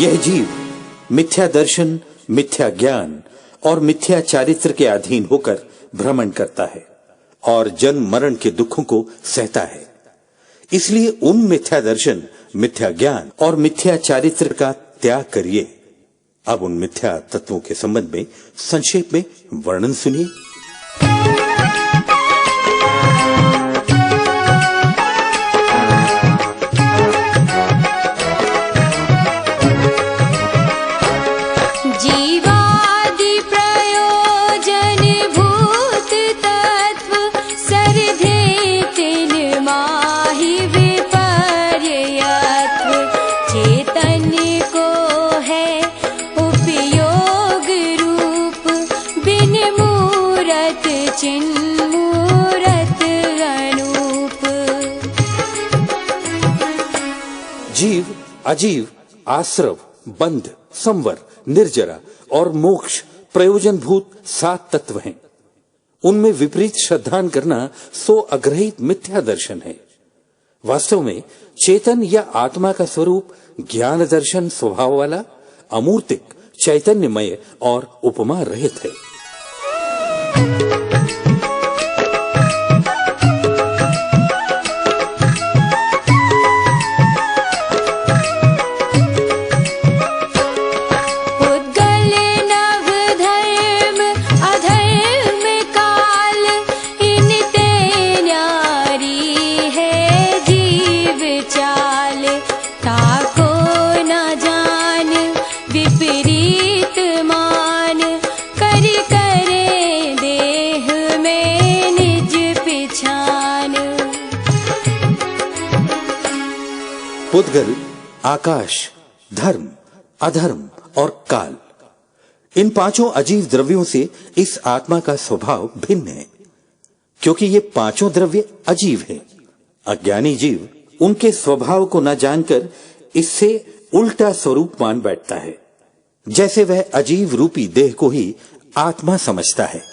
यह जीव मिथ्या दर्शन, मिथ्या ज्ञान और मिथ्या चारित्र के अधीन होकर भ्रमण करता है और जन्म मरण के दुखों को सहता है। इसलिए उन मिथ्या दर्शन, मिथ्या ज्ञान और मिथ्या चारित्र का त्याग करिए। अब उन मिथ्या तत्वों के संबंध में संक्षेप में वर्णन सुनिए। जीव, अजीव, आश्रव, बंध, संवर, निर्जरा और मोक्ष प्रयोजनभूत 7 तत्व हैं। उनमें विपरीत श्रद्धान करना सो अग्रहित मिथ्या दर्शन है। वास्तव में चेतन या आत्मा का स्वरूप ज्ञान दर्शन स्वभाव वाला, अमूर्तिक, चैतन्यमय और उपमा रहित है। पुद्गल, आकाश, धर्म, अधर्म और काल, इन 5 अजीव द्रव्यों से इस आत्मा का स्वभाव भिन्न है, क्योंकि ये 5 द्रव्य अजीव हैं। अज्ञानी जीव उनके स्वभाव को न जानकर इससे उल्टा स्वरूप मान बैठता है, जैसे वह अजीव रूपी देह को ही आत्मा समझता है।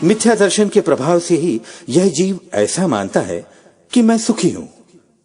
मिथ्या दर्शन के प्रभाव से ही यह जीव ऐसा मानता है कि मैं सुखी हूं,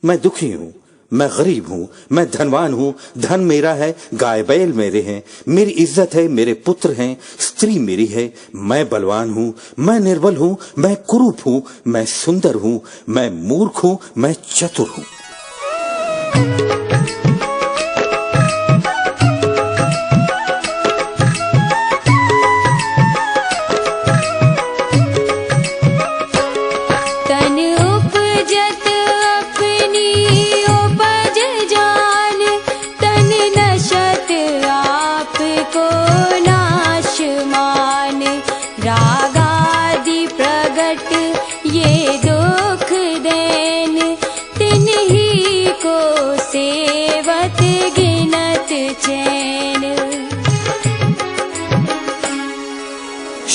मैं दुखी हूं, मैं गरीब हूं, मैं धनवान हूं, धन मेरा है, गाय बैल मेरे हैं, मेरी इज्जत है, मेरे पुत्र हैं, स्त्री मेरी है, मैं बलवान हूं, मैं निर्बल हूं, मैं कुरूप हूं, मैं सुंदर हूं, मैं मूर्ख हूं, मैं चतुर हूं।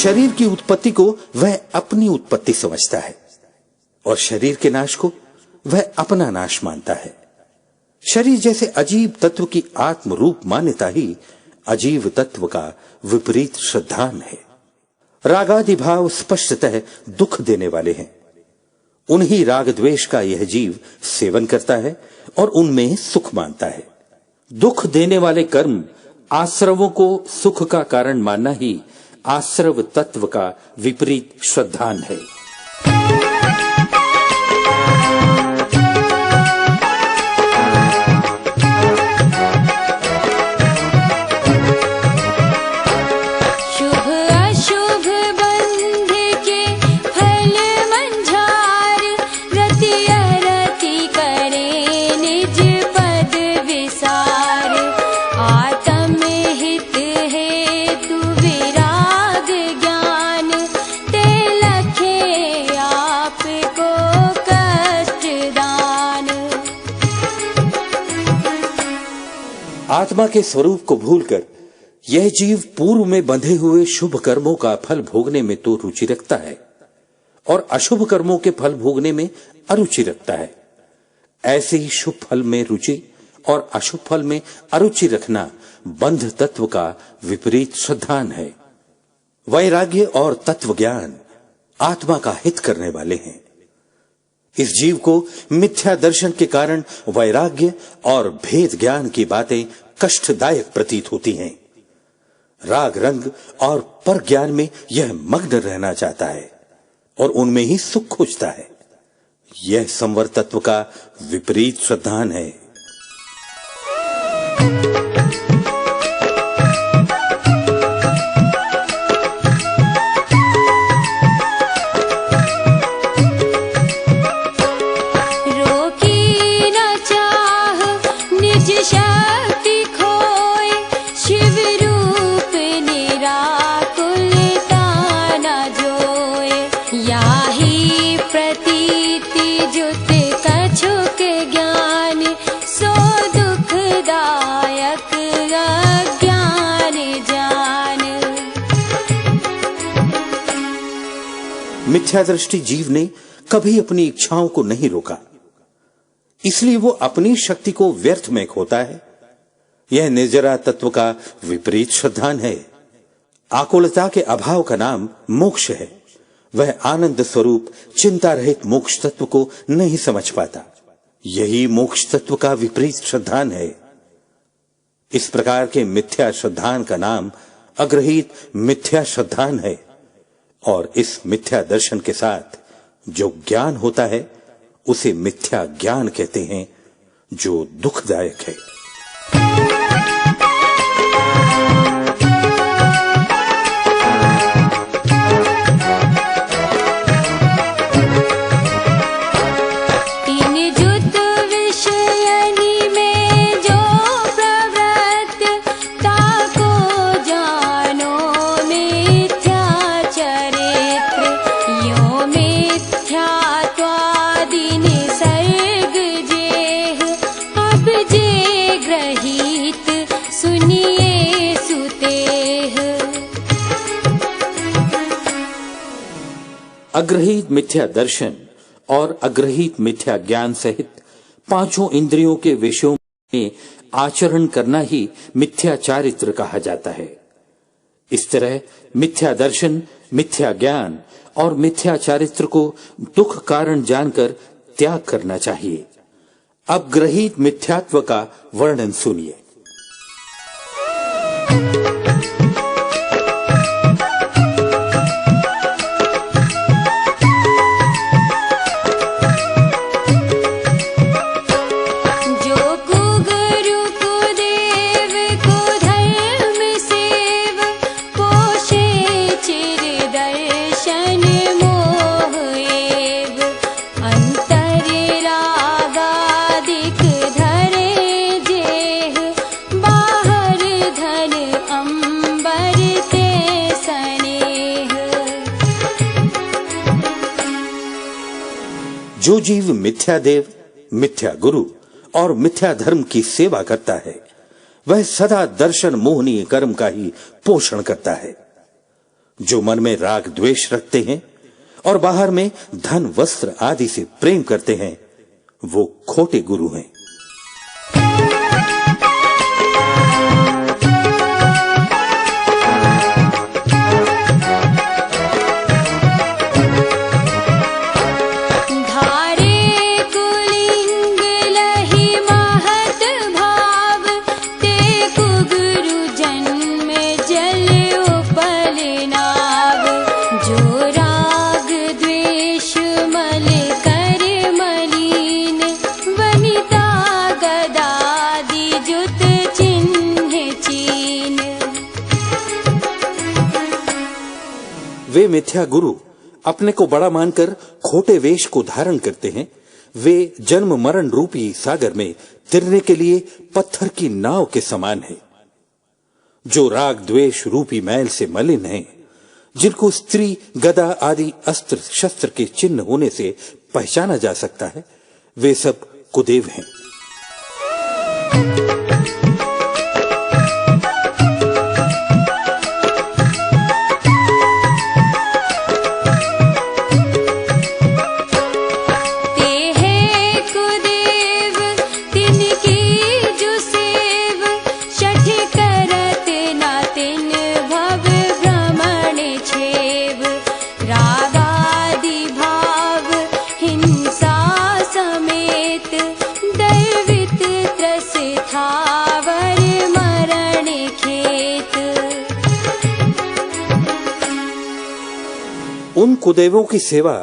शरीर की उत्पत्ति को वह अपनी उत्पत्ति समझता है और शरीर के नाश को वह अपना नाश मानता है। शरीर जैसे अजीब तत्व की आत्म रूप मान्यता ही अजीव तत्व का विपरीत श्रद्धान है। रागादि भाव स्पष्टतः दुख देने वाले हैं। उन्हीं राग द्वेष का यह जीव सेवन करता है और उनमें सुख मानता है। दुख देने वाले कर्म आश्रवों को सुख का कारण मानना ही आश्रव तत्व का विपरीत श्रद्धान है। शुभ अशुभ बंध के फल मंझार, रति अरति करे निज पद विसार। आत्म हित हेतु विराग ज्ञान, ते लखे आपको कष्ट दान। आत्मा के स्वरूप को भूलकर यह जीव पूर्व में बंधे हुए शुभ कर्मों का फल भोगने में तो रुचि रखता है और अशुभ कर्मों के फल भोगने में अरुचि रखता है। ऐसे ही शुभ फल में रुचि और अशुभ फल में अरुचि रखना बंध तत्व का विपरीत श्रद्धान है। वैराग्य और तत्व ज्ञान आत्मा का हित करने वाले हैं। इस जीव को मिथ्या दर्शन के कारण वैराग्य और भेद ज्ञान की बातें कष्टदायक प्रतीत होती हैं। राग रंग और पर ज्ञान में यह मग्न रहना चाहता है और उनमें ही सुख खोजता है। यह संवर तत्व का विपरीत श्रद्धान है। रोकी न चाह निज शक्ति खोए, शिव रूप निराकुलता न जोए। याही प्रतीति जुत कछुक ज्ञान, सो दुखदायक अज्ञान जान। मिथ्या दृष्टि जीव ने कभी अपनी इच्छाओं को नहीं रोका, इसलिए वो अपनी शक्ति को व्यर्थ में खोता है। यह निर्जरा तत्व का विपरीत श्रद्धान है। आकुलता के अभाव का नाम मोक्ष है। वह आनंद स्वरूप चिंता रहित मोक्ष तत्व को नहीं समझ पाता। यही मोक्ष तत्व का विपरीत श्रद्धान है। इस प्रकार के मिथ्या श्रद्धान का नाम अग्रहित मिथ्या श्रद्धान है और इस मिथ्या दर्शन के साथ जो ज्ञान होता है उसे मिथ्या ज्ञान कहते हैं, जो दुखदायक है। तीन जुत विषयनि में जो प्रवृत्त, ताको जानो मिथ्या चरित्र। यो मिथ्यात्वादि निसर्ग जेह, अब जे ग्रहीत सुनिए सुतेह। अग्रहित मिथ्या दर्शन और अग्रहित मिथ्या ज्ञान सहित पांचों इंद्रियों के विषयों में आचरण करना ही मिथ्या चारित्र कहा जाता है। इस तरह मिथ्या दर्शन, मिथ्या ज्ञान और मिथ्या चारित्र को दुख कारण जानकर त्याग करना चाहिए। अब ग्रहित मिथ्यात्व का वर्णन सुनिए। जो कुगुरु कुदेव कुधर्म सेव, पोषे चिर दर्शन मोह एव। अंतर रागादिक धरे जेह, बाहर धन अंबर ते सनेह। जो जीव मिथ्या देव, मिथ्या गुरु और मिथ्या धर्म की सेवा करता है, वह सदा दर्शन मोहनीय कर्म का ही पोषण करता है। जो मन में राग द्वेष रखते हैं और बाहर में धन वस्त्र आदि से प्रेम करते हैं, वो खोटे गुरु हैं। धारे कुलिंग लहि महत भाव, ते कुगुरु वे मिथ्या गुरु अपने को बड़ा मानकर खोटे वेश को धारण करते हैं। वे जन्म मरण रूपी सागर में तिरने के लिए पत्थर की नाव के समान है। जो राग द्वेष रूपी मैल से मलिन है, जिनको स्त्री गदा आदि अस्त्र शस्त्र के चिन्ह होने से पहचाना जा सकता है, वे सब कुदेव हैं। उन कुदेवों की सेवा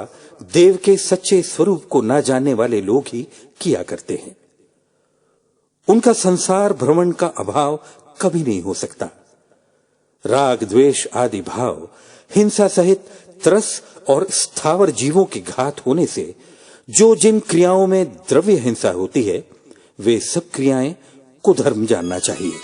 देव के सच्चे स्वरूप को न जानने वाले लोग ही किया करते हैं। उनका संसार भ्रमण का अभाव कभी नहीं हो सकता। राग द्वेष आदि भाव हिंसा सहित त्रस और स्थावर जीवों की घात होने से जो जिन क्रियाओं में द्रव्य हिंसा होती है, वे सब क्रियाएं कुधर्म जानना चाहिए।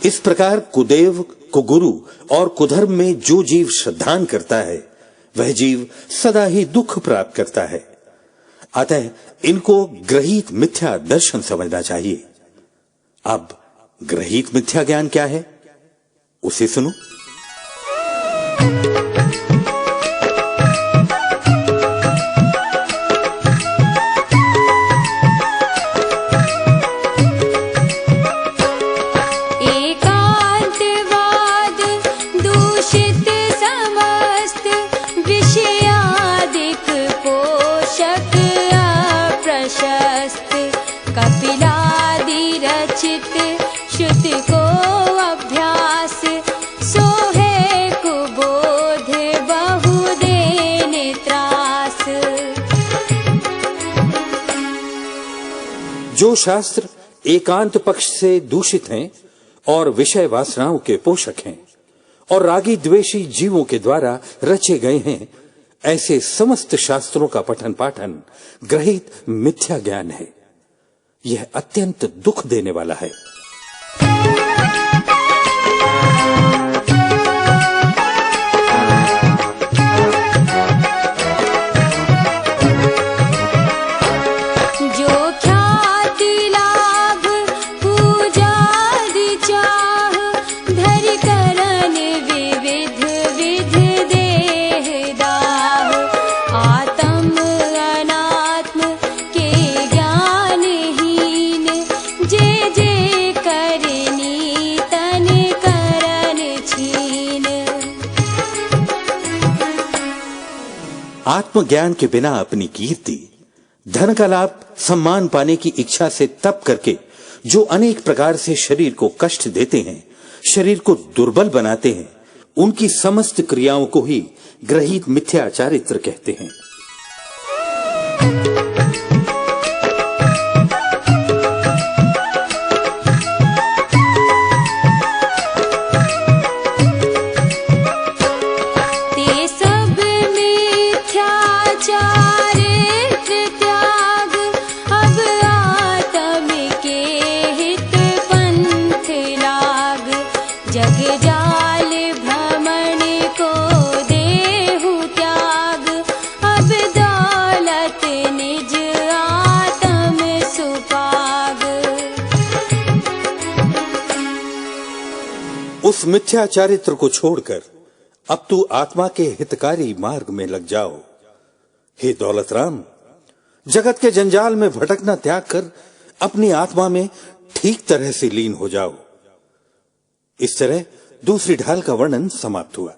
इस प्रकार कुदेव को गुरु और कुधर्म में जो जीव श्रद्धान करता है, वह जीव सदा ही दुख प्राप्त करता है। अतः इनको ग्रहित मिथ्या दर्शन समझना चाहिए। अब ग्रहित मिथ्या ज्ञान क्या है, उसे सुनो। कपिलादि रचित श्रुति को अभ्यास, सो है कुबोध बहु देने त्रास। जो शास्त्र एकांत पक्ष से दूषित हैं और विषय वासनाओं के पोषक हैं और रागी द्वेषी जीवों के द्वारा रचे गए हैं, ऐसे समस्त शास्त्रों का पठन पाठन ग्रहित मिथ्या ज्ञान है। यह अत्यंत दुख देने वाला है। जो ख्याति लाभ पूजादि चाह, धरि करन विविध विध देह दाह। आत्म अनात्म के ज्ञानहीन, जे जे करनी तन करन छीन। आत्मज्ञान के बिना अपनी कीर्ति, धन का लाभ, सम्मान पाने की इच्छा से तप करके जो अनेक प्रकार से शरीर को कष्ट देते हैं, शरीर को दुर्बल बनाते हैं, उनकी समस्त क्रियाओं को ही ग्रहित मिथ्या चारित्र कहते हैं। ते सब मिथ्याचारित्र त्याग, अब आत्म के हित पंथ लाग। जग जाल भ्रमण को देहु त्याग, अब दौलत निज आत्म सुपाग। उस मिथ्या चारित्र को छोड़कर अब तू आत्मा के हितकारी मार्ग में लग जाओ। हे दौलत राम, जगत के जंजाल में भटकना त्याग कर अपनी आत्मा में ठीक तरह से लीन हो जाओ। इस तरह दूसरी ढाल का वर्णन समाप्त हुआ।